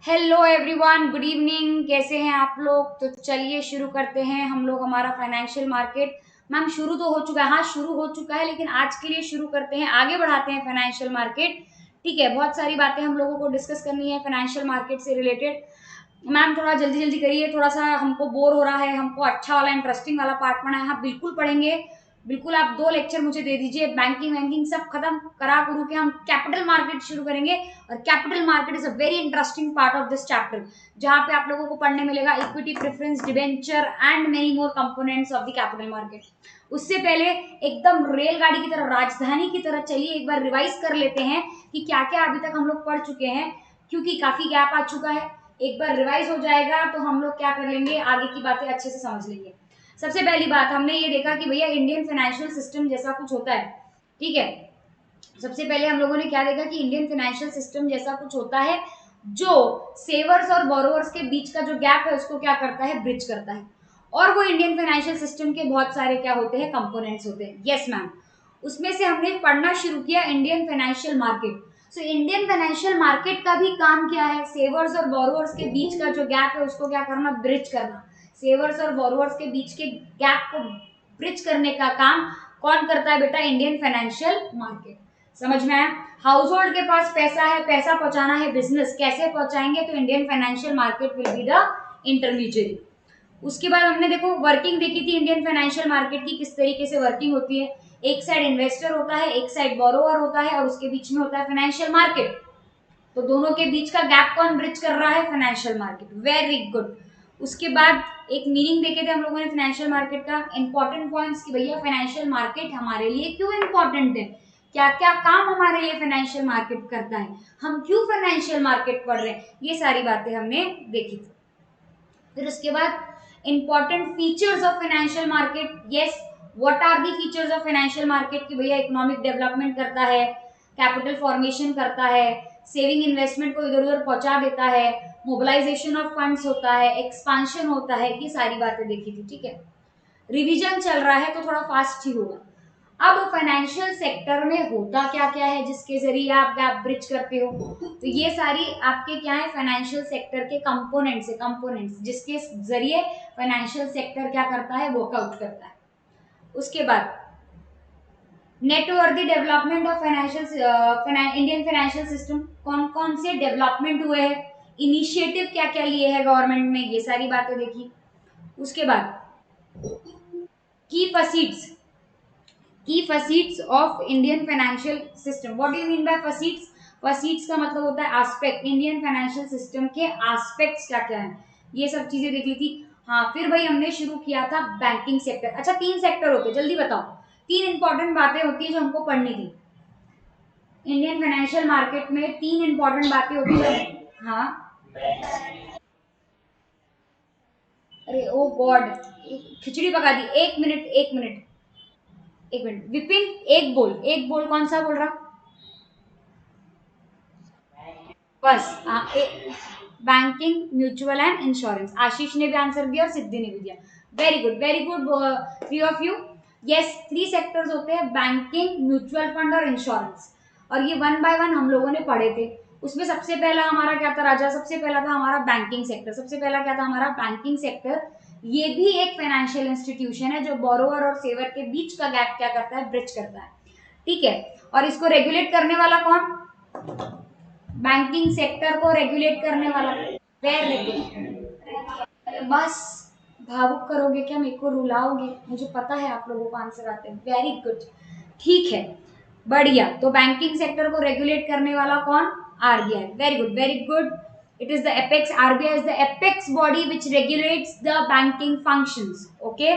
Hello everyone, good evening. कैसे हैं आप लोग? तो चलिए शुरू करते हैं हम लोग हमारा फाइनेंशियल मार्केट। मैम शुरू तो हो चुका है, हाँ शुरू हो चुका है, लेकिन आज के लिए शुरू करते हैं, आगे बढ़ाते हैं फाइनेंशियल मार्केट। ठीक है, बहुत सारी बातें हम लोगों को डिस्कस करनी है फाइनेंशियल मार्केट से रिलेटेड। मैम थोड़ा जल्दी जल्दी करिए, थोड़ा सा हमको बोर हो रहा है, हमको अच्छा वाला इंटरेस्टिंग वाला पार्ट पढ़ना है। हाँ बिल्कुल पढ़ेंगे, बिल्कुल। आप 2 लेक्चर मुझे दे दीजिए, बैंकिंग वैंकिंग सब खत्म करा करू के हम कैपिटल मार्केट शुरू करेंगे। और capital market is a very interesting part of this chapter, जहां पे आप लोगों को पढ़ने मिलेगा equity, preference, debenture and many more components of the capital market. उससे पहले एकदम रेलगाड़ी की तरह, राजधानी की तरह चलिए एक बार रिवाइज कर लेते हैं कि क्या क्या अभी तक हम लोग पढ़ चुके हैं, क्योंकि काफी गैप आ चुका है। एक बार रिवाइज हो जाएगा तो हम लोग क्या कर लेंगे, आगे की बातें अच्छे से समझ लेंगे। सबसे पहली बात हमने ये देखा कि भैया इंडियन फाइनेंशियल सिस्टम जैसा कुछ होता है। ठीक है, सबसे पहले हम लोगों ने क्या देखा कि इंडियन फाइनेंशियल सिस्टम जैसा कुछ होता है जो सेवर्स और बोरोवर्स के बीच का जो गैप है उसको क्या करता है, ब्रिज करता है। और वो इंडियन फाइनेंशियल सिस्टम के बहुत सारे क्या होते हैं, कंपोनेंट्स होते हैं। यस मैम, उसमें से हमने पढ़ना शुरू किया Indian financial market. So Indian financial market का भी काम क्या है, सेवर्स और बोरोवर्स के बीच का जो गैप है उसको क्या करना, ब्रिज करना। सेवर्स और बोरोवर्स के बीच के गैप को ब्रिज करने का काम कौन करता है बेटा, इंडियन फाइनेंशियल मार्केट। समझ में आया? हाउस होल्ड के पास पैसा है, पैसा पहुंचाना है बिजनेस, कैसे पहुंचाएंगे, तो Indian financial market will be the intermediary. उसके बाद हमने देखो वर्किंग देखी थी इंडियन फाइनेंशियल मार्केट की, किस तरीके से वर्किंग होती है। एक साइड इन्वेस्टर होता है, एक साइड बोरोवर होता है, और उसके बीच में होता है फाइनेंशियल मार्केट। तो दोनों के बीच का गैप कौन ब्रिज कर रहा है, फाइनेंशियल मार्केट। Very good. उसके बाद एक मीनिंग देखे थे हम लोगों ने फाइनेंशियल मार्केट का, इंपॉर्टेंट पॉइंट्स कि भैया फाइनेंशियल मार्केट हमारे लिए क्यों इंपॉर्टेंट है, क्या क्या काम हमारे लिए फाइनेंशियल मार्केट करता है, हम क्यों फाइनेंशियल मार्केट पढ़ रहे हैं, ये सारी बातें हमने देखी थी। फिर उसके बाद important features of financial market. Yes, what are the features of financial market, कि भैया इकोनॉमिक डेवलपमेंट करता है, कैपिटल फॉर्मेशन करता है, सेविंग इन्वेस्टमेंट को इधर उधर पहुंचा देता है, मोबिलाइजेशन ऑफ फंड्स होता है, एक्सपांशन होता है, ये सारी बातें देखी थी। ठीक है, रिवीजन चल रहा है तो थोड़ा फास्ट ही होगा। अब फाइनेंशियल सेक्टर में होता क्या क्या है जिसके जरिए आप गैप ब्रिज करते हो, तो ये सारी आपके क्या है, फाइनेंशियल सेक्टर के कंपोनेंट्स है, कंपोनेंट्स जिसके जरिए फाइनेंशियल सेक्टर क्या करता है, वर्कआउट करता है। उसके बाद noteworthy development of financial Indian financial system, कौन कौन से डेवलपमेंट हुए हैं, इनिशिएटिव क्या क्या लिए हैं गवर्नमेंट ने, ये सारी बातें देखी। उसके बाद की फसीट्स, की facets of Indian financial system. What do you mean by facets? Facets का मतलब होता है एस्पेक्ट, इंडियन फाइनेंशियल सिस्टम के एस्पेक्ट्स क्या क्या है, ये सब चीजें देख ली थी। हाँ फिर भाई हमने शुरू किया था बैंकिंग सेक्टर। अच्छा 3 सेक्टर होते, जल्दी बताओ, 3 इंपॉर्टेंट बातें होती है जो हमको पढ़नी थी इंडियन फाइनेंशियल मार्केट में। 3 इंपॉर्टेंट बातें होती है। हाँ, अरे ओ गॉड, खिचड़ी पका दी। 1 मिनट 1 मिनट 1 मिनट विपिन, एक बोल, एक बोल, कौन सा बोल रहा, बस बैंकिंग, म्यूचुअल एंड इंश्योरेंस। आशीष ने भी आंसर दिया और सिद्धि ने भी दिया। Very good, very good, 3 of you. Yes, 3 sectors होते हैं, बैंकिंग, म्यूचुअल फंड और इंश्योरेंस। और ये 1 बाय 1 हम लोगों ने पढ़े थे। उसमें सबसे पहला हमारा क्या था राजा, सबसे पहला था हमारा बैंकिंग सेक्टर। सबसे पहला क्या था हमारा, बैंकिंग सेक्टर। ये भी एक फाइनेंशियल इंस्टीट्यूशन है जो बोरोवर और सेवर के बीच का गैप क्या करता है, ब्रिज करता है। ठीक है, और इसको रेगुलेट करने वाला कौन, बैंकिंग सेक्टर को रेगुलेट करने वाला। Very good. बस भावुक करोगे क्या, मेरे को रुलाओगे, मुझे पता है आप लोगों को आंसर आते हैं। वेरी गुड, ठीक है, बढ़िया। तो बैंकिंग सेक्टर को रेगुलेट करने वाला कौन, RBI. Very good, very good. It is the apex, RBI is the apex body which regulates the banking functions. Okay,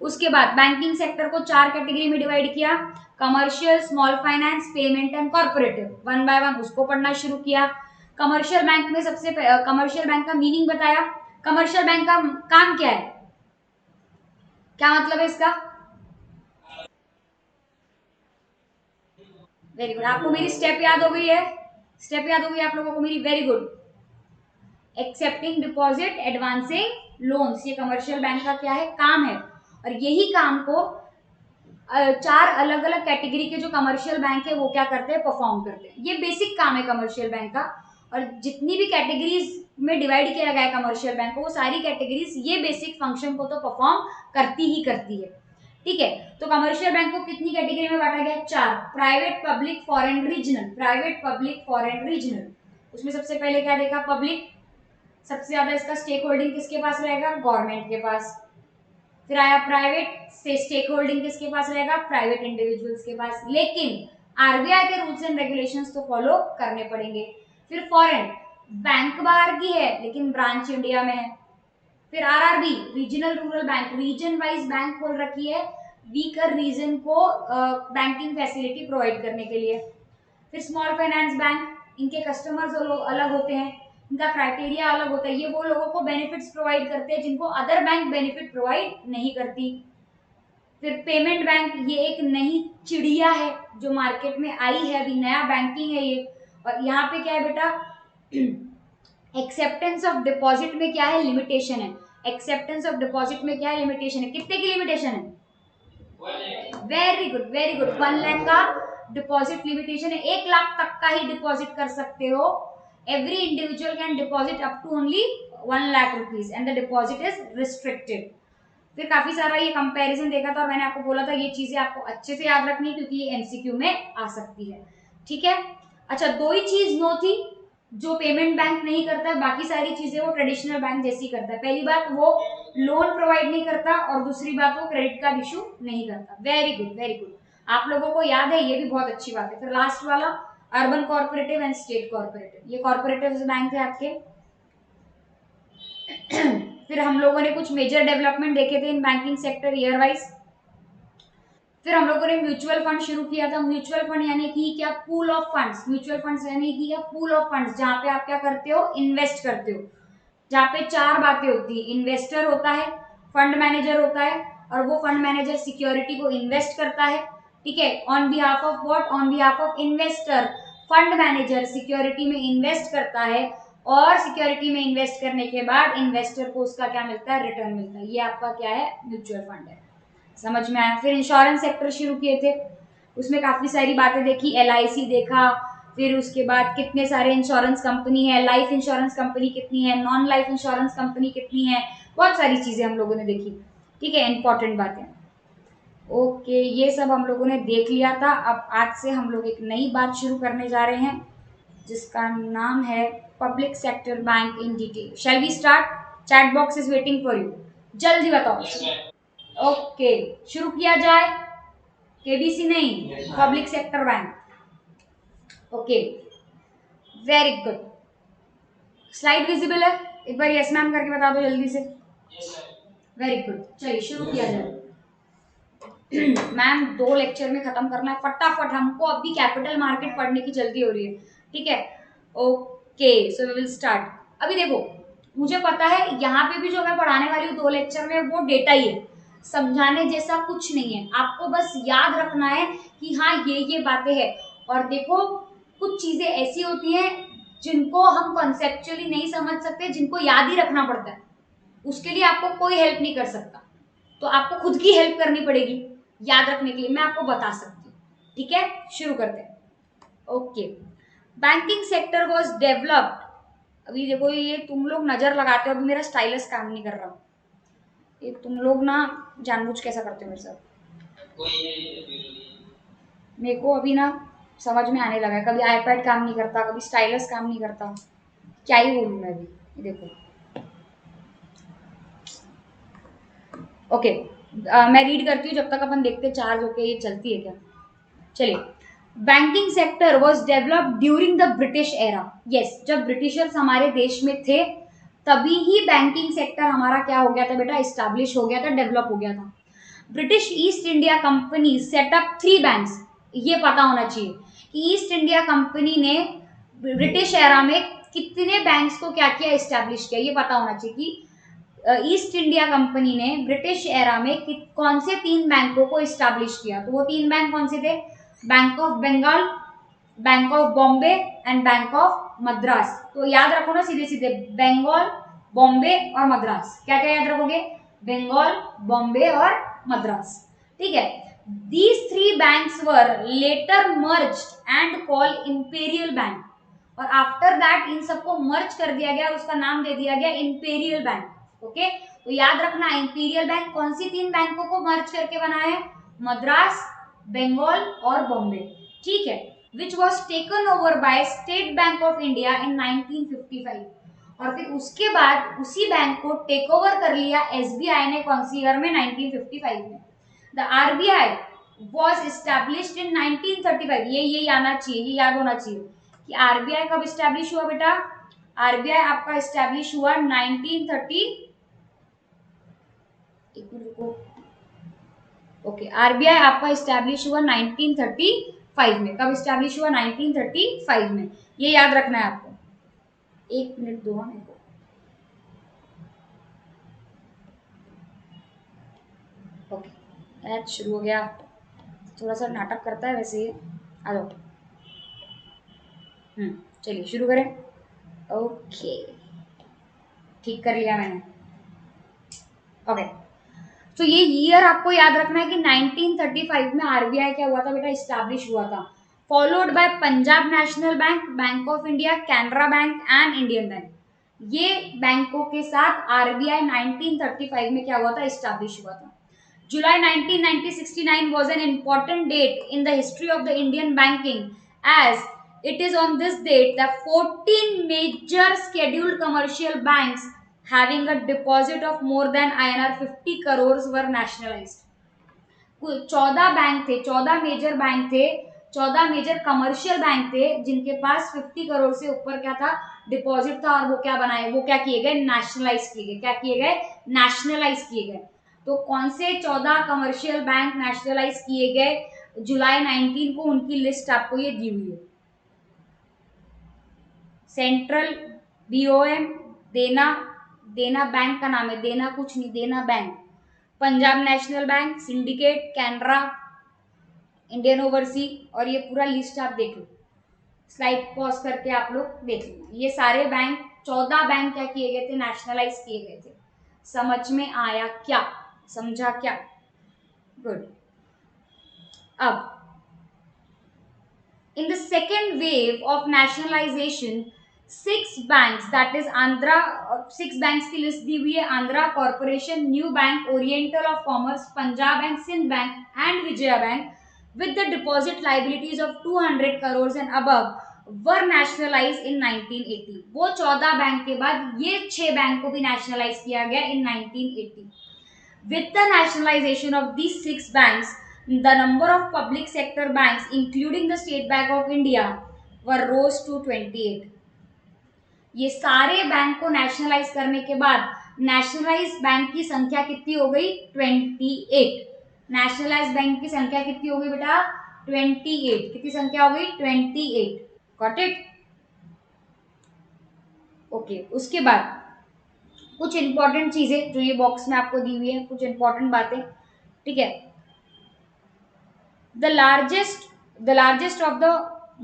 उसके बाद बैंकिंग सेक्टर को 4 कैटेगरी में डिवाइड किया, commercial, small finance, payment and corporative. 1 by 1 उसको पढ़ना शुरू किया। Commercial bank में सबसे कमर्शियल बैंक का मीनिंग बताया। कमर्शियल बैंक का काम क्या है, क्या मतलब है इसका? वेरी गुड, आपको मेरी स्टेप याद हो गई है, स्टेप याद हो गई आप लोगों को मेरी। Very good, accepting deposit, advancing loans, ये कमर्शियल बैंक का क्या है, काम है। और यही काम को 4 अलग अलग कैटेगरी के जो कमर्शियल बैंक है वो क्या करते हैं, परफॉर्म करते हैं। ये बेसिक काम है कमर्शियल बैंक का। और जितनी भी कैटेगरीज में डिवाइड किया गया है कमर्शियल बैंक को, वो सारी कैटेगरीज ये बेसिक फंक्शन को तो परफॉर्म करती ही करती है। ठीक है, तो कमर्शियल बैंक को कितनी कैटेगरी में बांटा गया है? 4, private, public, foreign, regional. Private, public, foreign, regional. उसमें सबसे पहले क्या देखा? पब्लिक। सबसे ज्यादा इसका स्टेक होल्डिंग किसके पास रहेगा? गवर्नमेंट के पास। फिर आया प्राइवेट, से स्टेक होल्डिंग किसके पास रहेगा? प्राइवेट इंडिविजुअल्स के पास, लेकिन आरबीआई के रूल्स एंड रेगुलेशंस तो फॉलो करने पड़ेंगे। फिर फॉरेन, बैंक बाहर की है लेकिन ब्रांच इंडिया में है। फिर RRB, regional rural bank, region wise bank खोल रखी है वीकर रीजन को बैंकिंग फैसिलिटी प्रोवाइड करने के लिए। फिर स्मॉल फाइनेंस बैंक, इनके कस्टमर्स अलग होते हैं, इनका क्राइटेरिया अलग होता है, ये वो लोगों को बेनिफिट्स प्रोवाइड करते हैं जिनको अदर बैंक बेनिफिट प्रोवाइड नहीं करती। फिर पेमेंट बैंक, ये एक नई चिड़िया है जो मार्केट में आई है, अभी नया बैंकिंग है ये। और यहाँ पे क्या है बेटा? एक्सेप्टेंस ऑफ डिपॉजिट में क्या है? लिमिटेशन है। एक्सेप्टेंस ऑफ डिपॉजिट में क्या है? लिमिटेशन है। कितने की लिमिटेशन है? Very good, very good. 1 lakh का डिपॉजिट लिमिटेशन है, 1 लाख तक का ही डिपॉजिट कर सकते हो। Every individual can deposit up to only 1 lakh rupees and the deposit is restricted. फिर काफी सारा ये कंपैरिजन देखा था और मैंने आपको बोला था ये चीजें आपको अच्छे से याद रखनी क्योंकि ये एमसीक्यू में आ सकती है। ठीक है, अच्छा 2 ही चीज नो थी जो पेमेंट बैंक नहीं करता है, बाकी सारी चीजें वो ट्रेडिशनल बैंक जैसी करता है। पहली बात, वो लोन प्रोवाइड नहीं करता और दूसरी बात, वो क्रेडिट कार्ड इशू नहीं करता। वेरी गुड, वेरी गुड, आप लोगों को याद है, ये भी बहुत अच्छी बात है। फिर लास्ट वाला, urban corporative and state corporative, ये कॉर्पोरेटिव बैंक है आपके। फिर हम लोगों ने कुछ मेजर डेवलपमेंट देखे थे in banking sector year wise. फिर हम लोगों ने म्यूचुअल फंड शुरू किया था। म्यूचुअल फंड यानी कि क्या? Pool of funds. Mutual funds यानी कि क्या? पूल ऑफ फंड्स, जहां पे आप क्या करते हो? इन्वेस्ट करते हो। जहाँ पे 4 बातें होती है, इन्वेस्टर होता है, फंड मैनेजर होता है, और वो फंड मैनेजर सिक्योरिटी को इन्वेस्ट करता है। ठीक है, on behalf of what? On behalf of investor. Fund manager security में इन्वेस्ट करता है और सिक्योरिटी में इन्वेस्ट करने के बाद इन्वेस्टर को उसका क्या मिलता है? रिटर्न मिलता है। ये आपका क्या है? म्यूचुअल फंड है। समझ में आया? फिर इंश्योरेंस सेक्टर शुरू किए थे, उसमें काफी सारी बातें देखी, एलआईसी देखा, फिर उसके बाद कितने सारे इंश्योरेंस कंपनी है, लाइफ इंश्योरेंस कंपनी कितनी है, नॉन लाइफ इंश्योरेंस कंपनी कितनी है, बहुत सारी चीजें हम लोगों ने देखी। ठीक है, इंपॉर्टेंट बातें। ओके, ये सब हम लोगों ने देख लिया था। अब आज से हम लोग एक नई बात शुरू करने जा रहे हैं जिसका नाम है public sector bank in detail. Shall we start? Chat box is waiting for you, जल्दी बताओ। ओके, शुरू किया जाए। केबीसी नहीं, public sector bank. Okay, very good. Slide visible है? एक बार यस मैम करके बता दो जल्दी से। वेरी गुड, चलिए शुरू किया जाए। मैम 2 लेक्चर में खत्म करना है फटाफट, हमको अभी कैपिटल मार्केट पढ़ने की जल्दी हो रही है। ठीक है, okay, so we will start. अभी देखो, मुझे पता है यहाँ पे भी जो मैं पढ़ाने वाली हूँ 2 लेक्चर में, वो डेटा ही है, समझाने जैसा कुछ नहीं है। आपको बस याद रखना है कि हाँ ये बातें हैं। और देखो, कुछ चीजें ऐसी होती हैं जिनको हम कॉन्सेप्चुअली नहीं समझ सकते, जिनको याद ही रखना पड़ता है, उसके लिए आपको कोई हेल्प नहीं कर सकता, तो आपको खुद की हेल्प करनी पड़ेगी याद रखने के लिए। मैं आपको बता सकती हूँ। ठीक है, शुरू करते हैं। Okay, banking sector was developed. अभी देखो, ये तुम लोग नजर लगाते हो, अभी मेरा स्टाइलस काम नहीं कर रहा, ये तुम लोग ना जानबूझ कैसा करते हो मेरे साथ। मेरे को अभी ना समझ में आने लगा है, कभी आईपैड काम नहीं करता, कभी स्टाइलस काम नहीं करता, क्या ही बोलूँ मैं अभी। देखो, ओके, मैं रीड करती हूँ जब तक अपन देखते चार्ज होके ये चलती है क्या। चलिए, banking sector was developed during the British era. Yes, जब ब्रिटिशर्स हमारे देश में थे तभी ही बैंकिंग सेक्टर हमारा क्या हो गया था बेटा? इस्टेब्लिश हो गया था, डेवलप हो गया था। British east India company setup 3 banks. ये पता होना चाहिए कि ईस्ट इंडिया कंपनी ने ब्रिटिश एरा में कितने बैंक्स को क्या किया? इस्टेब्लिश किया। ये पता होना चाहिए कि ईस्ट इंडिया कंपनी ने ब्रिटिश एरा में कौन से 3 बैंकों को इस्टेब्लिश किया। तो वो 3 बैंक कौन से थे? Bank of Bengal, bank of Bombay and bank of Madras. तो याद रखो ना सीधे सीधे, बंगाल, बॉम्बे और मद्रास। क्या क्या याद रखोगे? बंगाल, बॉम्बे और मद्रास। ठीक है, these 3 banks were later merged and called imperial bank। और आफ्टर दैट इन सबको मर्ज कर दिया गया और उसका नाम दे दिया गया इंपीरियल बैंक। ओके, तो याद रखना इंपीरियल बैंक कौन सी 3 बैंकों को मर्ज करके बना है, मद्रास, बंगाल और बॉम्बे, ठीक है, which was taken over by state bank of India in 1955। और फिर उसके बाद उसी बैंक को टेक ओवर कर लिया एसबीआई ने कौन सी ईयर में, 1955 में। The RBI was established in 1935। ये आना चाहिए, ये याद होना चाहिए कि आरबीआई कब एस्टैब्लिश हुआ बेटा, आरबीआई आपका एस्टैब्लिश हुआ 1930, ओके, आरबीआई आपका एस्टैब्लिश हुआ 1935 में। कब एस्टैब्लिश हुआ, 1935 में, ये याद रखना है आपको। एक मिनट दो मेरे को, ओके, मैच शुरू हो गया, थोड़ा सा नाटक करता है वैसे ये, आ जाओ, चलिए शुरू करें। ओके, ठीक कर लिया मैंने। ओके, तो ये ईयर आपको याद रखना है कि 1935 में आरबीआई क्या हुआ था बेटा, इस्टेब्लिश हुआ था, followed by Punjab national bank, bank of India, Canara Bank and Indian bank. ये बैंकों के साथ आरबीआई 1935 में क्या हुआ था, इस्टेब्लिश हुआ था। जुलाई 1969 was an important date in the history of the Indian banking, as it is on this date that 14 major scheduled commercial banks having a deposit of more than INR 50 crores were nationalized. 14 bank थे, 14 major bank थे, 14 major commercial bank थे जिनके पास 50 करोड़ से ऊपर क्या था, deposit था, और वो क्या बनाए, वो क्या किए गए, नेशनलाइज किए गए। क्या किए गए, नेशनलाइज किए गए। तो कौन से 14 कमर्शियल बैंक नेशनलाइज किए गए जुलाई 19 को, उनकी लिस्ट आपको ये दी हुई है। सेंट्रल बीओएम, देना, देना बैंक का नाम है, देना कुछ नहीं, देना bank, Punjab national bank, syndicate, Canara, Indian oversee, और ये पूरा लिस्ट आप देख लो, स्लाइड पॉज करके आप लोग देख लो। ये सारे बैंक, 14 बैंक क्या किए गए थे, नेशनलाइज किए गए थे। समझ में आया क्या, समझा क्या, गुड। अब in the second wave of nationalization, 6 banks, that is Andhra, 6 banks की लिस्ट दी हुई है, Andhra corporation, new bank, oriental of commerce, Punjab bank, Sindh bank and Vijaya bank with the deposit liabilities of 200 crores and above were nationalized in 1980। वो 14 bank के बाद ये 6 bank को भी nationalize किया गया in 1980। With the nationalization of these 6 banks, the number of public sector banks, including the State Bank of India, were rose to 28। ये सारे बैंक को नेशनलाइज करने के बाद नेशनलाइज बैंक की संख्या कितनी हो गई, 28। नेशनलाइज बैंक की संख्या कितनी हो गई बेटा, 28। कितनी संख्या हो गई, 28। Got it, okay. उसके बाद कुछ इंपॉर्टेंट चीजें जो ये बॉक्स में आपको दी हुई है, कुछ इंपॉर्टेंट बातें, ठीक है। The largest of the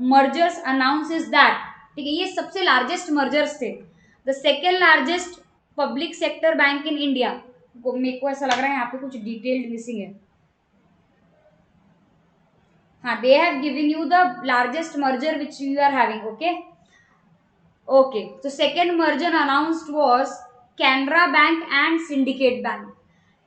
mergers announce is that, ठीक है, ये सबसे लार्जेस्ट मर्जर्स थे। The second largest public sector bank in India, मेरे को ऐसा लग रहा है यहाँ पे कुछ डिटेल्ड मिसिंग है। हाँ, they have given you the largest merger which you are having, okay okay. तो second merger announced was Canara Bank and Syndicate Bank,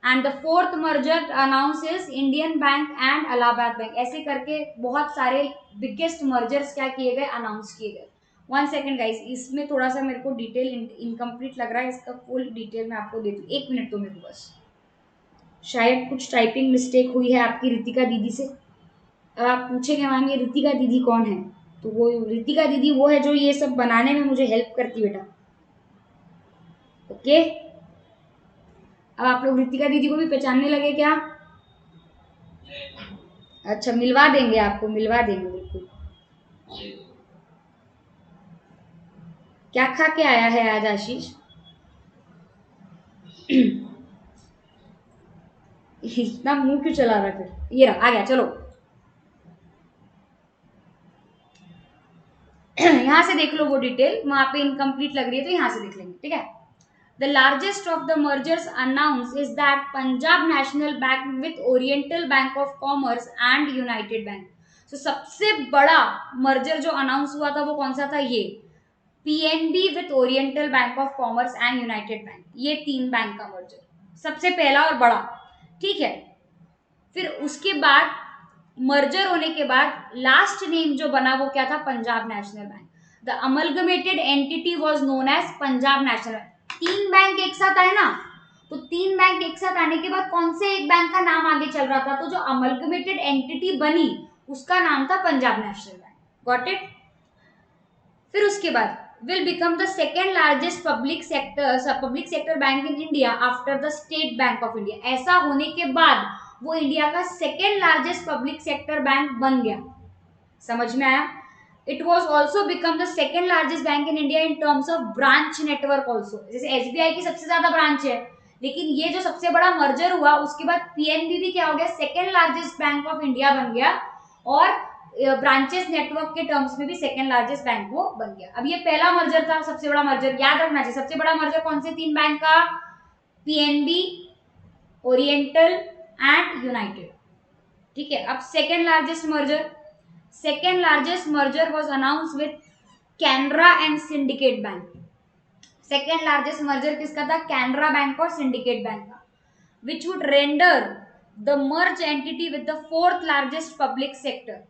and the fourth merger announce is Indian Bank and Allahabad Bank. ऐसे करके बहुत सारे biggest mergers क्या किए गए, announce किए गए। 1 सेकेंड गाइस, इसमें थोड़ा सा मेरे को डिटेल इनकम्प्लीट लग रहा है, इसका फुल डिटेल मैं आपको देती हूँ। 1 मिनट दो मेरे को बस, शायद कुछ टाइपिंग मिस्टेक हुई है आपकी रितिका दीदी से। अब आप पूछेंगे मैम ये रितिका दीदी कौन है, तो वो रितिका दीदी वो है जो ये सब बनाने में मुझे हेल्प करती बेटा, ओके। अब आप लोग रितिका दीदी को भी पहचानने लगे क्या, अच्छा, मिलवा देंगे आपको, मिलवा देंगे बिल्कुल। क्या खा के आया है आज आशीष इतना मुंह क्यों चला रहा फिर, ये रहा, आ गया, चलो यहां से देख लो वो डिटेल, वहां पे इनकम्प्लीट लग रही है तो यहां से देख लेंगे, ठीक है। The largest of the mergers announced is that Punjab National Bank with Oriental Bank of Commerce and United Bank. तो सबसे बड़ा मर्जर जो अनाउंस हुआ था वो कौन सा था, ये PNB with oriental bank of commerce and United bank, ये 3 बैंक का मर्जर सबसे पहला और बड़ा, ठीक है। फिर उसके बाद मर्जर होने के बाद लास्ट नेम जो बना वो क्या था, Punjab national bank. The amalgamated entity was known as Punjab national bank. 3 bank एक साथ आए ना, तो 3 बैंक एक साथ आने के बाद कौन से एक बैंक का नाम आगे चल रहा था, तो जो अमलगमेटेड एंटिटी बनी उसका नाम था Punjab national bank. Got it. फिर उसके बाद will become the second largest public sector bank in India after the State Bank of India। ऐसा होने के बाद वो इंडिया का second largest public sector bank बन गया। समझ में आया। It was also become the second largest bank in India in terms of branch network also. जैसे एसबीआई की सबसे ज्यादा ब्रांच है, लेकिन ये जो सबसे बड़ा मर्जर हुआ उसके बाद पीएनबी भी क्या हो गया, second largest bank of India बन गया, और ब्रांचेस नेटवर्क के टर्म्स में भी सेकेंड लार्जेस्ट बैंक वो बन गया। अब ये पहला मर्जर था, सबसे बड़ा मर्जर याद रखना चाहिए। सबसे बड़ा मर्जर कौन से 3 बैंक का, पीएनबी, ओरिएंटल एंड यूनाइटेड, ठीक है। अब second largest merger was announce with Canara and Syndicate bank. Second largest merger किसका था, कैनरा बैंक और सिंडिकेट बैंक का, which would render the merge entity with the 4th largest public sector.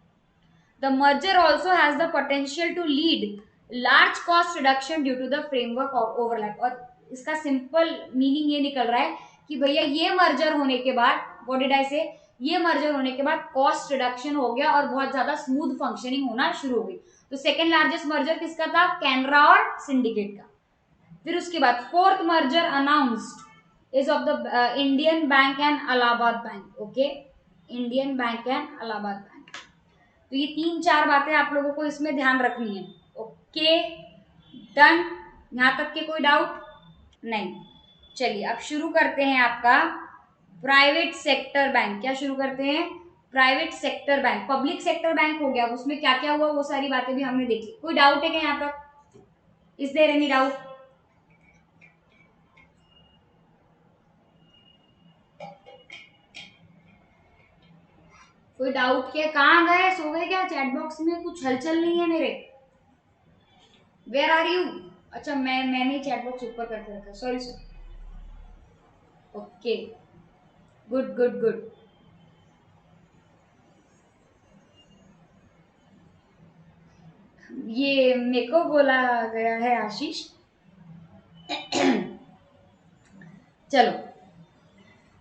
The merger also has the potential to lead large cost reduction due to the framework of overlap। और इसका simple meaning ये निकल रहा है कि भैया ये merger होने के बाद, व्हाट डिड आई से, ये मर्जर होने के बाद कॉस्ट रिडक्शन हो गया और बहुत ज्यादा स्मूथ फंक्शनिंग होना शुरू हो गई। तो सेकेंड लार्जेस्ट मर्जर किसका था, कैनरा और सिंडिकेट का। फिर उसके बाद 4th merger announced is of the Indian Bank and Allahabad bank. Okay, Indian Bank and Allahabad bank. तो ये 3-4 बातें आप लोगों को इसमें ध्यान रखनी है। ओके, डन, यहां तक के कोई डाउट नहीं। चलिए अब शुरू करते हैं आपका प्राइवेट सेक्टर बैंक। क्या शुरू करते हैं, private sector bank. Public sector bank हो गया, उसमें क्या क्या हुआ वो सारी बातें भी हमने देखी। कोई डाउट है क्या यहाँ तक, इज देयर एनी डाउट? कोई डाउट क्या, कहाँ गए, सो गए क्या? चैट बॉक्स में कुछ हलचल नहीं है मेरे, वेयर आर यू? अच्छा मैंने चैट बॉक्स ऊपर करके रखा, sorry sir. Okay, good good good. ये मेरे को बोला गया है आशीष। चलो,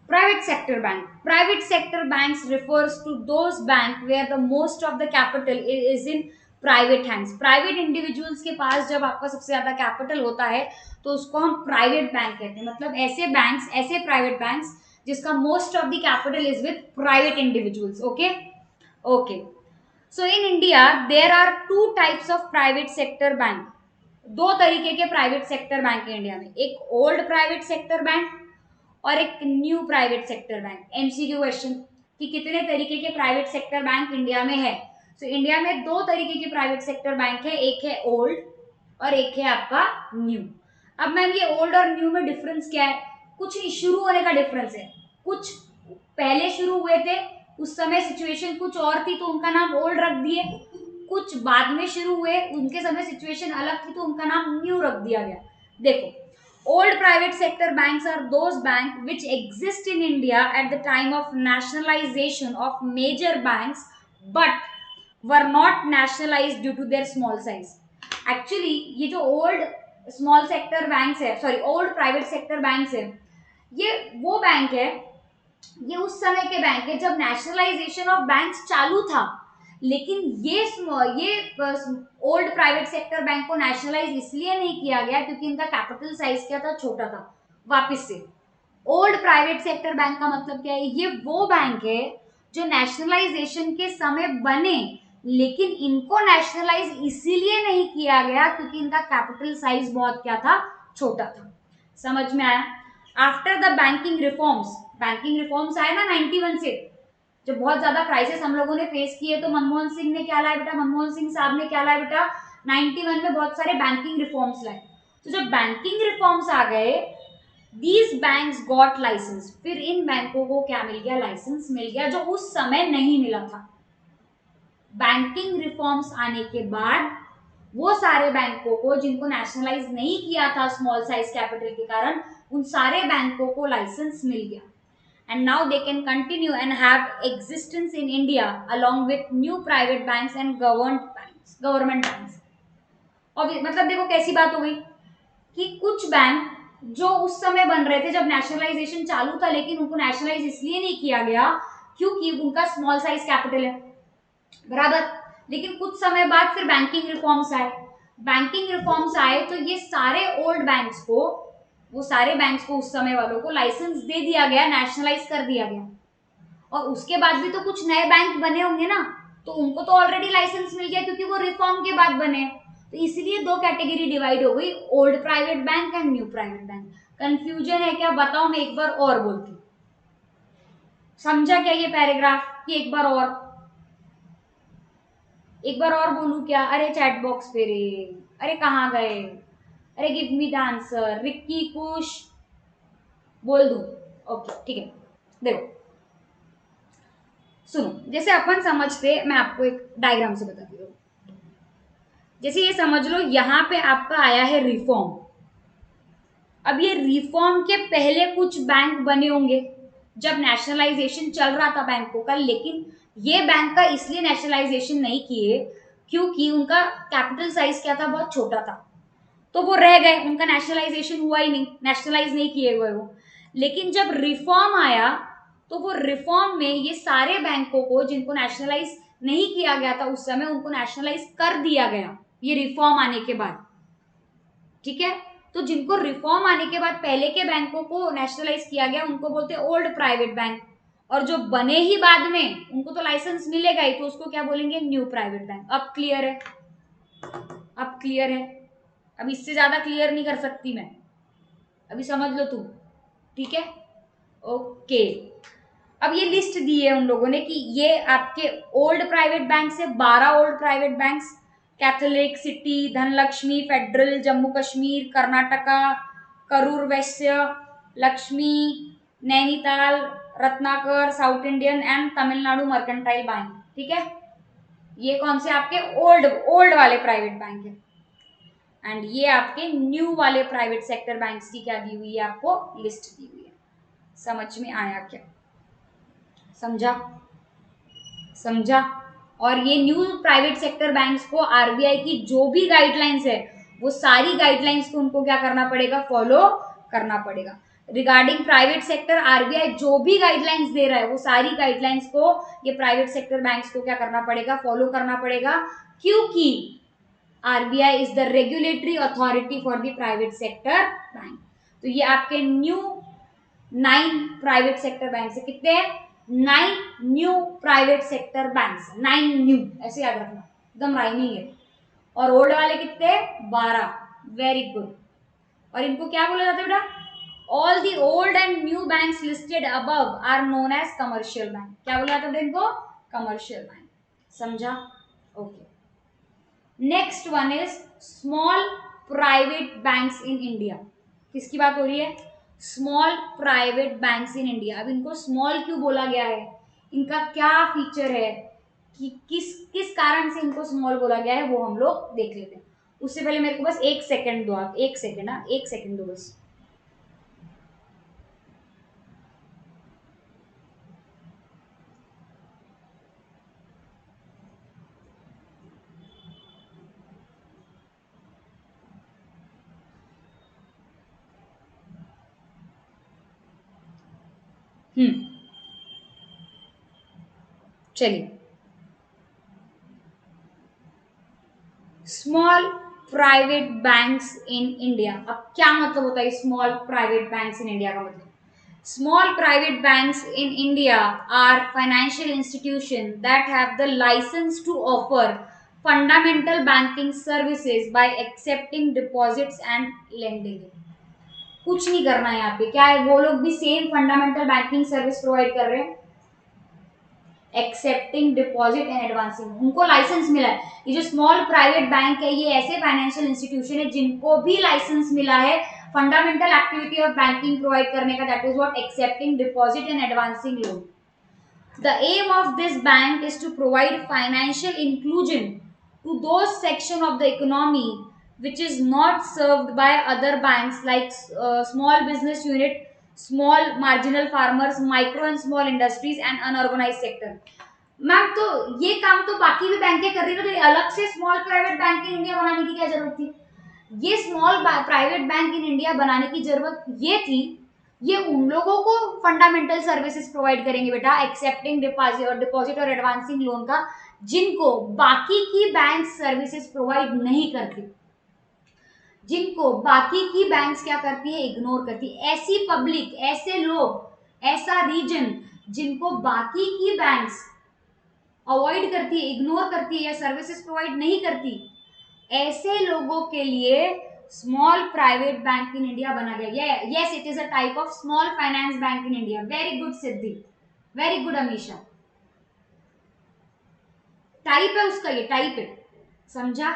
private sector bank. Private sector banks refers to those bank where the most of the capital is in private hands. Private individuals के पास जब आपका सबसे ज्यादा कैपिटल होता है तो उसको हम प्राइवेट बैंक कहते हैं। मतलब ऐसे बैंक्स, ऐसे प्राइवेट बैंक्स जिसका most of the capital is with private individuals. Okay okay, so in India there are 2 types of private sector bank. 2 तरीके के प्राइवेट सेक्टर बैंक है इंडिया में, एक ओल्ड प्राइवेट सेक्टर बैंक और एक new private sector bank. MCQ question कि कितने तरीके के प्राइवेट सेक्टर बैंक इंडिया में है। तो इंडिया में 2 तरीके के प्राइवेट सेक्टर बैंक है, एक है ओल्ड और एक है आपका न्यू। अब मैम ये ओल्ड और न्यू में डिफरेंस क्या है? कुछ शुरू होने का डिफरेंस है। कुछ पहले शुरू हुए थे, उस समय सिचुएशन कुछ और थी तो उनका नाम ओल्ड रख दिए। कुछ बाद में शुरू हुए, उनके समय सिचुएशन अलग थी तो उनका नाम न्यू रख दिया गया। देखो, old private sector banks are those banks which exist in India at the time of nationalization of major banks but were not nationalized due to their small size। Actually ये जो old small sector banks है, sorry old private sector banks है, ये वो bank है, ये उस समय के बैंक है जब नेशनलाइजेशन ऑफ बैंक्स चालू था। लेकिन ये ओल्ड प्राइवेट सेक्टर बैंक को नेशनलाइज इसलिए नहीं किया गया क्योंकि इनका कैपिटल साइज क्या था, छोटा था। वापस से, ओल्ड प्राइवेट सेक्टर बैंक का मतलब क्या है? ये वो बैंक है जो नेशनलाइजेशन के समय बने, लेकिन इनको नेशनलाइज इसीलिए नहीं किया गया क्योंकि इनका कैपिटल साइज बहुत क्या था, छोटा था। समझ में आया? आफ्टर द बैंकिंग रिफॉर्म्स आए ना 91 से, जब बहुत ज्यादा क्राइसिस हम लोगों ने फेस किए तो मनमोहन सिंह ने क्या लाया बेटा, मनमोहन सिंह साहब ने क्या लाया बेटा, 91 में बहुत सारे बैंकिंग रिफॉर्म्स लाए। तो जब बैंकिंग रिफॉर्म्स आ गए, दीज बैंक्स गॉट लाइसेंस। फिर इन बैंकों को क्या मिल गया, लाइसेंस मिल गया, जो उस समय नहीं मिला था। बैंकिंग रिफॉर्म्स आने के बाद वो सारे बैंकों को जिनको नेशनलाइज नहीं किया था स्मॉल साइज कैपिटल के कारण, उन सारे बैंकों को लाइसेंस मिल गया, and now they can continue and have existence in India along with new private banks and government banks। और मतलब देखो कैसी बात हो गई कि कुछ बैंक जो उस समय बन रहे थे जब नेशनलाइजेशन चालू था, लेकिन उनको नेशनलाइज इसलिए नहीं किया गया क्योंकि उनका स्मॉल साइज कैपिटल है, बराबर। लेकिन कुछ समय बाद फिर बैंकिंग रिफॉर्म्स आए तो ये सारे ओल्ड बैंक्स को, वो सारे बैंक्स को उस समय वालों को लाइसेंस दे दिया गया, नेशनलाइज कर दिया गया। और उसके बाद भी तो कुछ नए बैंक बने होंगे ना, तो उनको तो ऑलरेडी लाइसेंस मिल गया क्योंकि वो रिफॉर्म के बाद बने। तो इसलिए दो कैटेगरी डिवाइड हो गई, old private bank and new private bank. Confusion है क्या बताओ, मैं एक बार और बोलती हूँ, समझा क्या ये पैराग्राफ कि एक बार और बोलूं क्या? अरे चैट बॉक्स पे रे, अरे कहाँ गए? अरे गिव मी द आंसर, रिक्की कुश बोल दूं? ओके ठीक है, देखो सुनो, जैसे अपन समझते, मैं आपको एक डायग्राम से बताती हूँ। जैसे ये समझ लो यहाँ पे आपका आया है रिफॉर्म। अब ये रिफॉर्म के पहले कुछ बैंक बने होंगे जब नेशनलाइजेशन चल रहा था बैंकों का, लेकिन ये बैंक का इसलिए नेशनलाइजेशन नहीं किए क्योंकि उनका कैपिटल साइज क्या था, बहुत छोटा था, तो वो रह गए, उनका नेशनलाइजेशन हुआ ही नहीं, नेशनलाइज नहीं किए हुए वो। लेकिन जब रिफॉर्म आया तो वो रिफॉर्म में ये सारे बैंकों को जिनको नेशनलाइज नहीं किया गया था उस समय, उनको नेशनलाइज कर दिया गया ये रिफॉर्म आने के बाद, ठीक है। तो जिनको रिफॉर्म आने के बाद पहले के बैंकों को नेशनलाइज किया गया उनको बोलते हैं ओल्ड प्राइवेट बैंक, और जो बने ही बाद में उनको तो लाइसेंस मिलेगा ही, तो उसको क्या बोलेंगे, न्यू प्राइवेट बैंक। अब क्लियर है? अब क्लियर है? अब इससे ज्यादा क्लियर नहीं कर सकती मैं, अभी समझ लो तुम, ठीक है? ओके, अब ये लिस्ट दी है उन लोगों ने कि ये आपके ओल्ड प्राइवेट बैंक से 12 old private banks, Catholic city, Dhanlaxmi, Federal, Jammu Kashmir, Karnataka, Karur Vysya, Lakshmi, Nainital, Ratnakar, South Indian and Tamil Nadu Mercantile Bank, ठीक है। ये कौन से आपके ओल्ड वाले प्राइवेट बैंक है। एंड ये आपके न्यू वाले प्राइवेट सेक्टर बैंक्स की क्या दी हुई है, आपको लिस्ट दी हुई है। समझ में आया क्या? समझा? और ये न्यू प्राइवेट सेक्टर बैंक्स को आरबीआई की जो भी गाइडलाइंस है वो सारी गाइडलाइंस को उनको क्या करना पड़ेगा, फॉलो करना पड़ेगा। रिगार्डिंग प्राइवेट सेक्टर आरबीआई जो भी गाइडलाइंस दे रहा है वो सारी गाइडलाइंस को ये प्राइवेट सेक्टर बैंक्स को क्या करना पड़ेगा, फॉलो करना पड़ेगा, क्योंकि RBI is the regulatory authority for the private sector bank. तो ये आपके न्यू 9 प्राइवेट सेक्टर बैंक है, कितने हैं? 9 new private sector banks, 9 new, ऐसे याद रखना, एकदम राइमिंग है। और ओल्ड वाले कितने? 12। Very good. और इनको क्या बोला जाता है बेटा? All the old and new banks listed above are known as commercial bank. क्या बोला जाता है इनको? Commercial bank. समझा? Okay. Next one is small private banks in India. किसकी बात हो रही है? Small private banks in India. अब इनको स्मॉल क्यों बोला गया है, इनका क्या फीचर है, कि किस कारण से इनको स्मॉल बोला गया है, वो हम लोग देख लेते हैं। उससे पहले मेरे को बस 1 सेकेंड दो, आप 1 सेकेंड, 1 सेकेंड दो बस। चलिए, small private banks in India. अब क्या मतलब होता है small private banks in India का मतलब? Small private banks in India are financial institutions that have the license to offer fundamental banking services by accepting deposits and lending। कुछ नहीं करना है यहाँ पे, क्या है, वो लोग भी same fundamental banking service provide कर रहे हैं, एक्सेप्टिंग डिपॉजिट एंड एडवांसिंग। उनको लाइसेंस मिला है। ये जो स्मॉल प्राइवेट बैंक है ये ऐसे फाइनेंशियल इंस्टीट्यूशन है जिनको भी लाइसेंस मिला है fundamental activity of banking provide करने का, that is what accepting deposit and advancing loan. The aim of this bank is to provide financial inclusion to those section of the economy which is not served by other banks like small business unit, small marginal farmers, micro and small industries and unorganized sector. Ma'am तो ये काम तो बाकी भी बैंकें कर रही है, तो अलग से small private bank in India बनाने की क्या जरूरत थी? ये small private bank in India बनाने की जरूरत ये थी, ये उन लोगों को फंडामेंटल सर्विसेज प्रोवाइड करेंगे बेटा, एक्सेप्टिंग डिपॉजिट और एडवांसिंग लोन का, जिनको बाकी की बैंक सर्विसेज प्रोवाइड नहीं करती, जिनको बाकी की बैंक्स क्या करती है, इग्नोर करती है। ऐसी पब्लिक, ऐसे लोग, ऐसा रीजन जिनको बाकी की बैंक्स अवॉइड करती है, इग्नोर करती है या सर्विसेज प्रोवाइड नहीं करती, ऐसे लोगों के लिए small private bank in India बना गया। Yes, it is a type of small finance bank in India. Very good Siddhi, very good Amisha. Type है उसका, ये टाइप है, समझा?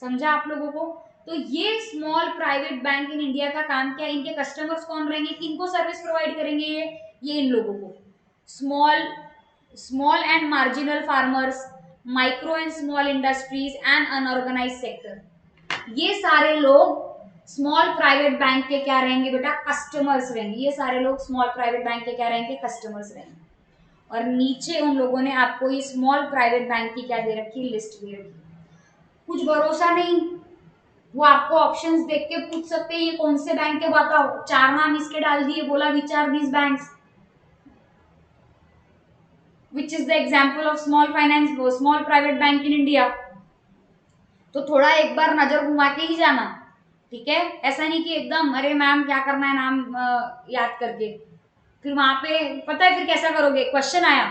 समझा आप लोगों को? तो ये small private bank in India का काम क्या, इनके कस्टमर्स कौन रहेंगे, किनको सर्विस प्रोवाइड करेंगे ये इन लोगों को, small and marginal farmers, micro and small industries and unorganised sector, ये सारे लोग स्मॉल प्राइवेट बैंक के क्या रहेंगे बेटा, कस्टमर्स रहेंगे। ये सारे लोग स्मॉल प्राइवेट बैंक के क्या रहेंगे, कस्टमर्स रहेंगे। और नीचे उन लोगों ने आपको ये स्मॉल प्राइवेट बैंक की क्या दे रखी, लिस्ट दे रखी। कुछ भरोसा नहीं, वो आपको ऑप्शंस देख के पूछ सकते हैं ये कौन से बैंक के, बताओ, 4 नाम इसके डाल दिए, बोला विचार these banks, which is the example of small finance, small private bank in India। तो थोड़ा एक बार नजर घुमा के ही जाना, ठीक है? ऐसा नहीं कि एकदम अरे मैम क्या करना है नाम याद करके, फिर वहां पे पता है फिर कैसा करोगे, क्वेश्चन आया,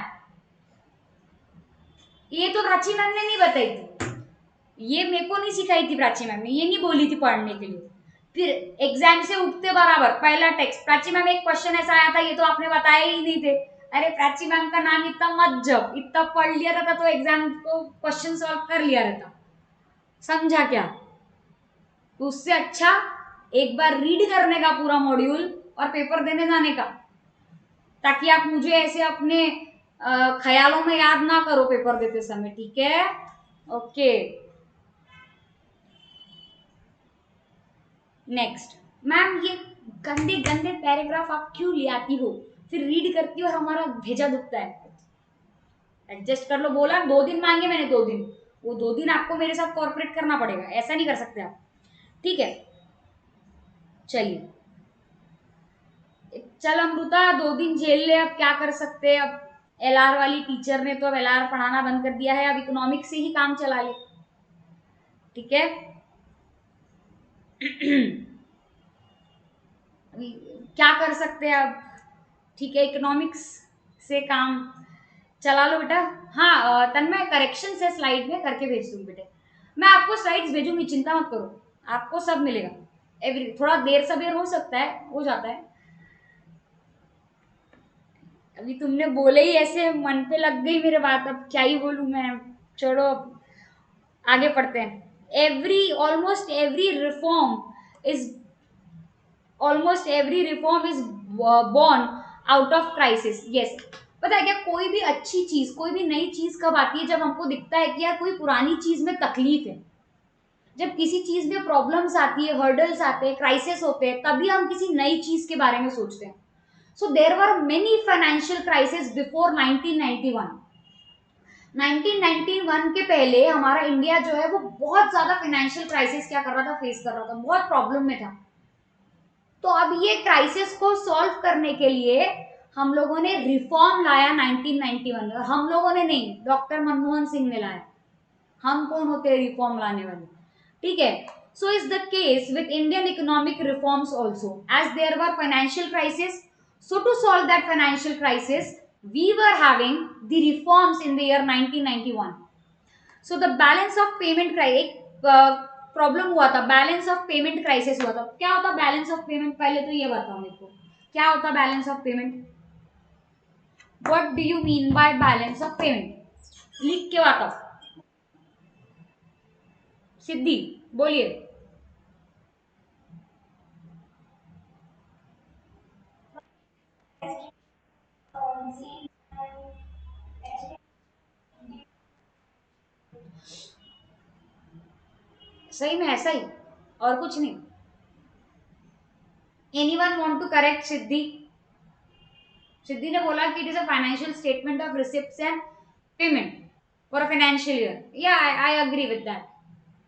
ये तो प्राची मैम ने नहीं बताई थी, ये मेरे को नहीं सिखाई थी प्राची मैम ने, ये नहीं बोली थी पढ़ने के लिए। फिर एग्जाम से उठते बराबर पहला टेक्स्ट, प्राची मैम एक क्वेश्चन ऐसा आया था, ये तो आपने बताया ही नहीं थे। अरे प्राची मैम का नाम इतना मत जप, इतना पढ़ लिया रहता तो एग्जाम को क्वेश्चन सॉल्व कर लिया रहता, समझा क्या? तो उससे अच्छा एक बार रीड करने का पूरा मॉड्यूल और पेपर देने जाने का, ताकि आप मुझे ऐसे अपने ख्यालों में याद ना करो पेपर देते समय, ठीक है? Okay, next. मैम ये गंदे गंदे पैराग्राफ आप क्यों ले आती हो, फिर रीड करती हो और हमारा भेजा दुखता है। एडजस्ट कर लो, बोला 2 दिन मांगे मैंने, 2 दिन, वो 2 दिन आपको मेरे साथ कॉर्पोरेट करना पड़ेगा, ऐसा नहीं कर सकते आप, ठीक है? चलिए, चल अमृता 2 दिन झेल ले, अब क्या कर सकते हैं, अब एलआर वाली टीचर ने तो अब एलआर पढ़ाना बंद कर दिया है, अब इकोनॉमिक्स से ही काम चला ले, ठीक है? अभी क्या कर सकते हैं अब, ठीक है, इकोनॉमिक्स से काम चला लो बेटा। हाँ तन्मय, करेक्शन से स्लाइड में करके भेज दूंगी बेटे, मैं आपको स्लाइड्स भेजूंगी, चिंता मत करो, आपको सब मिलेगा। एवरी थोड़ा देर सबेर हो सकता है, हो जाता है, अभी तुमने बोले ही ऐसे मन पे लग गई मेरे बात, अब क्या ही बोलूं मैं, छोड़ो, आगे पढ़ते हैं। Is almost every reform is born out of crisis. Yes, पता है क्या, कोई भी अच्छी चीज, कोई भी नई चीज कब आती है, जब हमको दिखता है कि यार कोई पुरानी चीज में तकलीफ है, जब किसी चीज में प्रॉब्लम्स आती है, हर्डल्स आते हैं, क्राइसिस होते हैं, तभी हम किसी नई चीज के बारे में सोचते हैं। So there were many financial crisis before 1991। 1991 के पहले हमारा इंडिया जो है वो बहुत ज्यादा फाइनेंशियल क्राइसिस क्या कर रहा था, फेस कर रहा था, बहुत प्रॉब्लम में था। तो अब ये क्राइसिस को सॉल्व करने के लिए हम लोगों ने रिफॉर्म लाया 1991 में, हम लोगों ने नहीं, डॉक्टर मनमोहन सिंह ने लाया। हम कौन होते हैं रिफॉर्म लाने वाले, ठीक है? So is the case with Indian economic reforms also, as there were financial crisis, so to solve that financial crisis we were having the reforms in the year 1991। so the balance of payment एक problem हुआ था, balance of payment crisis हुआ था। क्या होता balance of payment, पहले तो ये बताओ मेरे को, क्या होता balance of payment, what do you mean by balance of payment, लिख के बताओ, सिद्धि बोलिए। सही में ऐसा ही, और कुछ नहीं। एनीवन वांट टू करेक्ट सिद्धि? सिद्धि ने बोला कि it is a financial statement of receipts and payment for a financial year. या आई अग्री विद दैट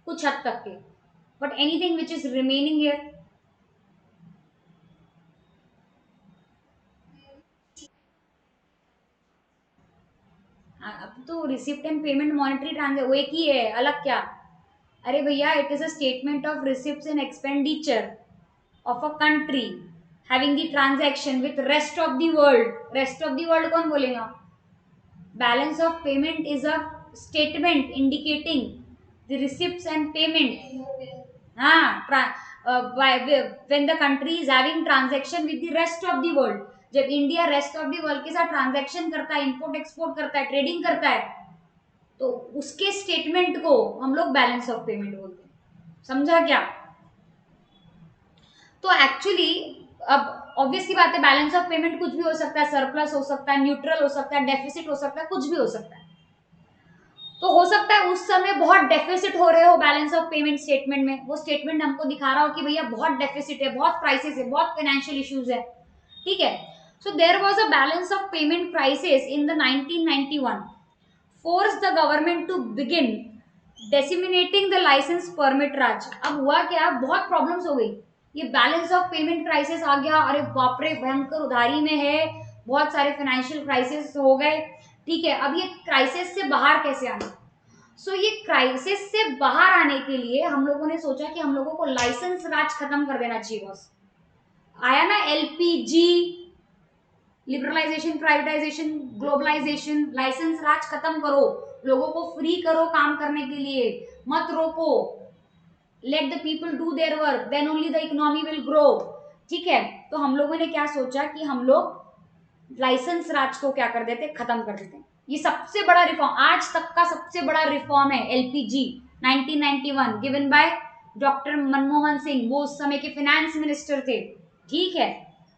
कुछ हद तक के, but anything which is remaining here. अब तो receipt and payment monetary transaction वो एक ही है, अलग क्या? अरे भैया, it is a statement of receipts and expenditure of a country having the transaction with rest of the world. Rest of the world कौन बोलेगा? Balance of payment is a statement indicating the receipts and payment. हाँ, when the country is having transaction with the rest of the world, जब India rest of the world के साथ transaction करता है, import export करता है, trading करता है, तो उसके स्टेटमेंट को हम लोग बैलेंस ऑफ पेमेंट बोलते हैं। समझा क्या? तो एक्चुअली अब ऑब्वियस की बात है, बैलेंस ऑफ पेमेंट कुछ भी हो सकता है, सरप्लस हो सकता है, न्यूट्रल हो सकता है, डेफिसिट हो सकता है, कुछ भी हो सकता है। तो हो सकता है उस समय बहुत डेफिसिट हो रहे हो बैलेंस ऑफ पेमेंट स्टेटमेंट में, वो स्टेटमेंट हमको दिखा रहा हो कि भैया बहुत डेफिसिट है, बहुत क्राइसिस है, बहुत फाइनेंशियल इश्यूज है, ठीक है। So there was a balance of payment crisis in the 1991, force the government to begin disseminating the licence permit Raj. अब हुआ क्या, बहुत प्रॉब्लम्स हो गई, ये बैलेंस ऑफ पेमेंट क्राइसिस आ गया, अरे बाप रे भयंकर उधारी में है, बहुत सारे फाइनेंशियल क्राइसिस हो गए, ठीक है। अब ये क्राइसिस से बाहर कैसे आना? सो ये क्राइसिस से बाहर आने के लिए हम लोगों ने सोचा कि हम लोगों को लाइसेंस राज खत्म कर देना चाहिए बॉस। आया ना LPG, liberalisation, privatisation, globalisation, licence Raj खत्म करो, लोगों को फ्री करो काम करने के लिए, मत रोको, let the people do their work, then only the economy will grow, ठीक है। तो हम लोगों ने क्या सोचा कि हम लोग लाइसेंस राज को क्या कर देते, खत्म कर देते। ये सबसे बड़ा रिफॉर्म, आज तक का सबसे बड़ा रिफॉर्म है LPG 1991, given by doctor Manmohan Singh, वो उस समय के फाइनेंस मिनिस्टर थे, ठीक है।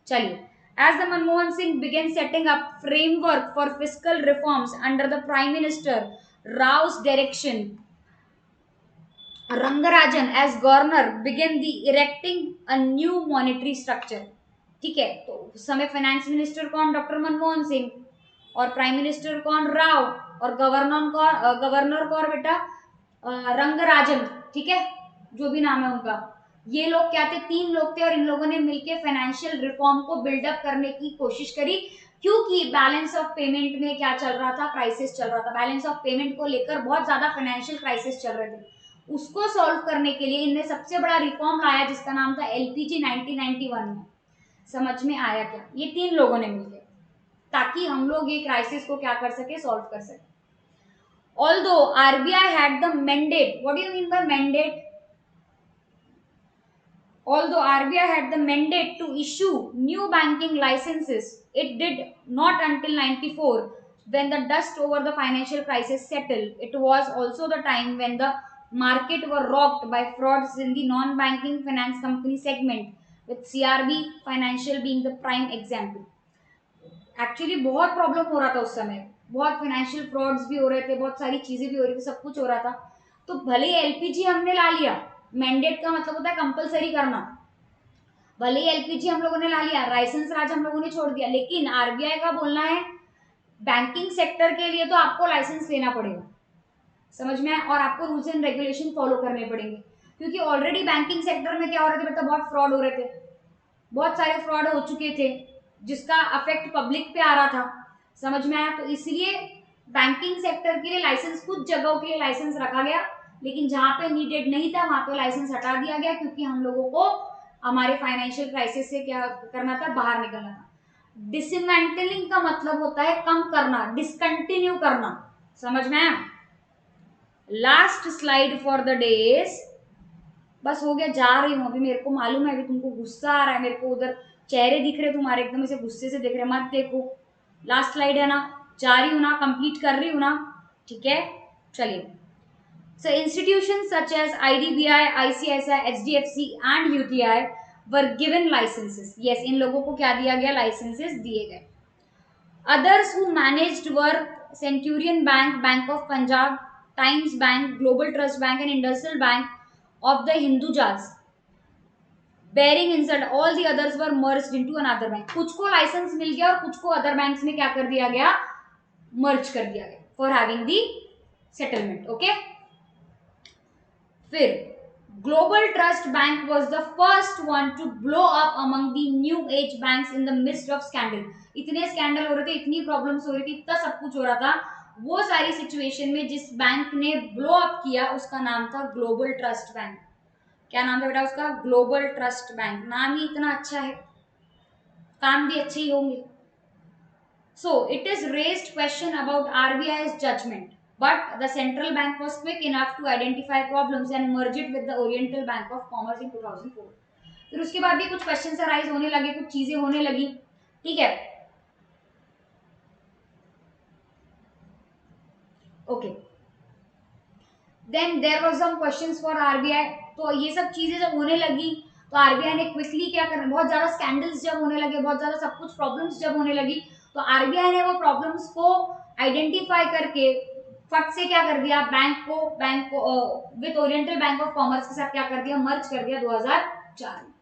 चलिए, as the Manmohan Singh began setting up framework for fiscal reforms under the Prime Minister Rao's direction, Rangarajan as governor began the erecting a new monetary structure, ठीक है। तो उस समय फाइनेंस मिनिस्टर कौन, डॉक्टर मनमोहन सिंह, और प्राइम मिनिस्टर कौन, राव, और governor कौन बेटा, रंगराजन, ठीक है, जो भी नाम है उनका। ये लोग क्या थे, 3 लोग थे, और इन लोगों ने मिलकर फाइनेंशियल रिफॉर्म को बिल्डअप करने की कोशिश करी, क्योंकि बैलेंस ऑफ पेमेंट में क्या चल रहा था, क्राइसिस चल रहा था, बैलेंस ऑफ पेमेंट को लेकर बहुत ज्यादा फाइनेंशियल क्राइसिस चल रहे थे। उसको सॉल्व करने के लिए इनने सबसे बड़ा रिफॉर्म लाया जिसका नाम था एलपीजी 1991 में। समझ में आया क्या? ये 3 लोगों ने मिलकर, ताकि हम लोग ये क्राइसिस को क्या कर सके, सॉल्व कर सके। Although RBI had the mandate, what do you mean by mandate? Although RBI had the mandate to issue new banking licenses, it did not until 94, when the dust over the financial crisis settled. It was also the time when the market were rocked by frauds in the non-banking finance company segment, with CRB Financial being the prime example. Actually बहुत problem हो रहा था उस समय, बहुत financial frauds भी हो रहे थे, बहुत सारी चीजें भी हो रही थी, सब कुछ हो रहा था। तो भले ही एलपीजी हमने ला लिया, मैंडेट का मतलब होता है कंपलसरी करना, भले ही एलपीजी हम लोगों ने ला लिया, लाइसेंस राज हम लोगों ने छोड़ दिया, लेकिन आरबीआई का बोलना है बैंकिंग सेक्टर के लिए तो आपको लाइसेंस लेना पड़ेगा, समझ में आया, और आपको रूल्स एंड रेगुलेशन फॉलो करने पड़ेंगे, क्योंकि ऑलरेडी बैंकिंग सेक्टर में क्या हो रहे थे बेटा, बहुत फ्रॉड हो रहे थे, बहुत सारे फ्रॉड हो चुके थे, जिसका अफेक्ट पब्लिक पे आ रहा था, समझ में आया। तो इसलिए बैंकिंग सेक्टर के लिए लाइसेंस, कुछ जगहों के लिए लाइसेंस रखा गया, लेकिन जहां पे नीडेड नहीं था वहां पे लाइसेंस हटा दिया गया, क्योंकि हम लोगों को हमारे फाइनेंशियल क्राइसिस से क्या करना था, बाहर निकलना था। डिसमेंटलिंग का मतलब होता है कम करना, डिसकंटिन्यू करना, समझ में आया। Last slide for the days, बस हो गया, जा रही हूँ अभी, मेरे को मालूम है अभी तुमको गुस्सा आ रहा है, मेरे को उधर चेहरे दिख रहे तुम्हारे एकदम ऐसे गुस्से से दिख रहे, मत देखो। लास्ट स्लाइड है ना, जा रही हूँ ना, कंप्लीट कर रही हूँ ना, ठीक है। चलिए, so institution such as IDBI, ICICI, HDFC and UTI were given licences. Yes, इन लोगों को क्या दिया गया, लाइसेंसेस दिए गए। Others who managed were Centurion bank, bank of Punjab, Times bank, global trust bank and industrial bank of the Hindujas bearing inside all the others were merged into another bank. कुछ को लाइसेंस मिल गया और कुछ को other banks में क्या कर दिया गया, मर्ज कर दिया गया for having the settlement. Okay, फिर global trust bank was the first one to blow up among the new age banks in the mist of scandal. इतने स्कैंडल हो रहे थे, इतनी प्रॉब्लम्स हो रही थी, इतना सब कुछ हो रहा था, वो सारी सिचुएशन में जिस बैंक ने ब्लो अप किया उसका नाम था ग्लोबल ट्रस्ट बैंक. क्या नाम था बेटा उसका, ग्लोबल ट्रस्ट बैंक. नाम ही इतना अच्छा है, काम भी अच्छे ही होंगे. So it is raised question about RBI's judgment, but the central bank was quick enough to identify problems and merge it with the Oriental Bank of Commerce in 2004. फिर उसके बाद भी कुछ क्वेश्चंस अराइज होने लगे, कुछ चीजें होने लगी. ठीक है, okay. Then there was some questions for RBI. तो ये सब चीजें जब होने लगी तो RBI ने क्विकली क्या करना, बहुत ज्यादा स्कैंडल्स जब होने लगे, बहुत ज्यादा सब कुछ प्रॉब्लम्स जब होने लगी, तो RBI ने वो प्रॉब्लम्स को आइडेंटिफाई करके फट से क्या कर दिया, बैंक को with oriental bank of commerce के साथ क्या कर दिया, मर्ज कर दिया 2004 में.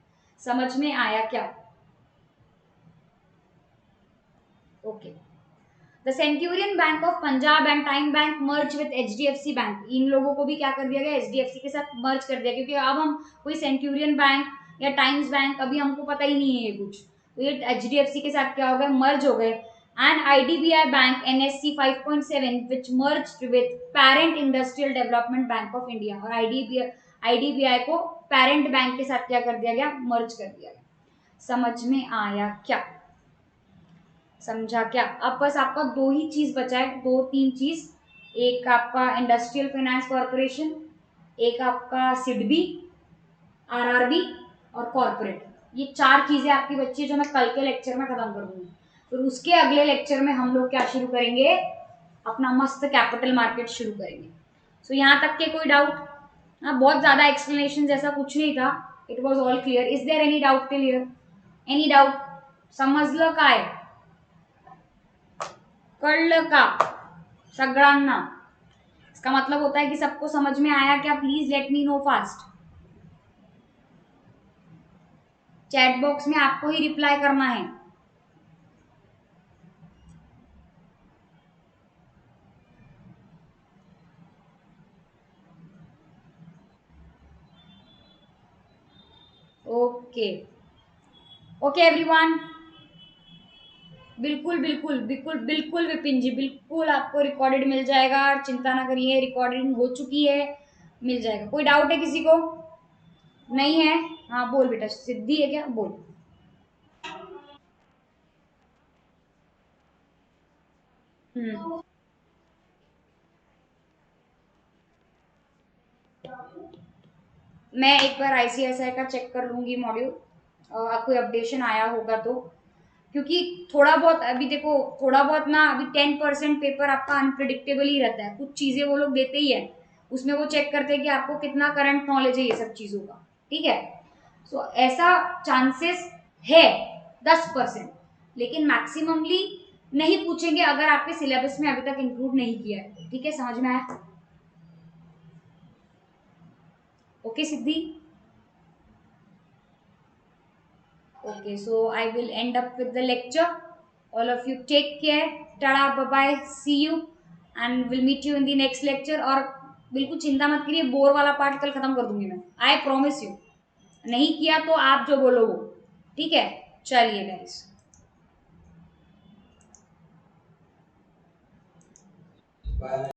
समझ में आया क्या? Okay. The Centurion bank of Punjab and time bank merge with HDFC bank. इन लोगों को भी क्या कर दिया गया, HDFC के साथ मर्ज कर दिया, क्योंकि अब हम कोई सेंचुरियन बैंक या टाइम्स बैंक अभी हमको पता ही नहीं है ये कुछ, तो ये HDFC के साथ क्या हो गए, मर्ज हो गए. And IDBI bank NSE 5.7 which merged with parent industrial development bank of India. और IDBI को पेरेंट बैंक के साथ क्या कर दिया गया, मर्ज कर दिया गया. समझ में आया क्या? समझा क्या? अब बस आपका दो ही चीज बचा है, दो तीन चीज. एक आपका इंडस्ट्रियल फाइनेंस कॉर्पोरेशन, एक आपका सिडबी, RRB और कॉर्पोरेट. ये चार चीजें आपकी बच्ची जो मैं कल के लेक्चर में खत्म कर दूंगी. फिर उसके अगले लेक्चर में हम लोग क्या शुरू करेंगे, अपना मस्त कैपिटल मार्केट शुरू करेंगे. सो यहाँ तक के कोई डाउट? हाँ, बहुत ज्यादा एक्सप्लेनेशन जैसा कुछ नहीं था, it was all clear. Is there any doubt till here? Any doubt? समजलं काय? कळलं का सगळ्यांना? इसका मतलब होता है कि सबको समझ में आया क्या? Please let me know fast. Chat box में आपको ही रिप्लाई करना है. Okay okay everyone. बिल्कुल बिल्कुल बिल्कुल बिल्कुल विपिन जी, बिल्कुल आपको रिकॉर्डेड मिल जाएगा, चिंता ना करिए, रिकॉर्डिंग हो चुकी है, मिल जाएगा. कोई डाउट है किसी को? नहीं है? हाँ बोल बेटा, सिद्धि है क्या? बोल. हम्म. मैं एक बार ICICI का चेक कर लूंगी मॉड्यूल, कोई अपडेशन आया होगा तो. क्योंकि थोड़ा बहुत अभी देखो, थोड़ा बहुत ना, अभी 10% पेपर आपका अनप्रिडिक्टेबल ही रहता है. कुछ चीजें वो लोग देते ही है, उसमें वो चेक करते हैं कि आपको कितना करंट नॉलेज है ये सब चीजों का. ठीक है, सो ऐसा चांसेस है 10%, लेकिन मैक्सिममली नहीं पूछेंगे अगर आपके सिलेबस में अभी तक इंक्लूड नहीं किया है. ठीक है, समझ में आया? Okay Siddhi. Okay, so I will end up with the lecture. All of you take care. Tada, bye bye. See you and we'll meet you in the next lecture. और बिल्कुल चिंता मत करिए, बोर वाला पार्ट कल खत्म कर दूंगी मैं. I promise you. नहीं किया तो आप जो बोलो वो. ठीक है, चलिए गाइस.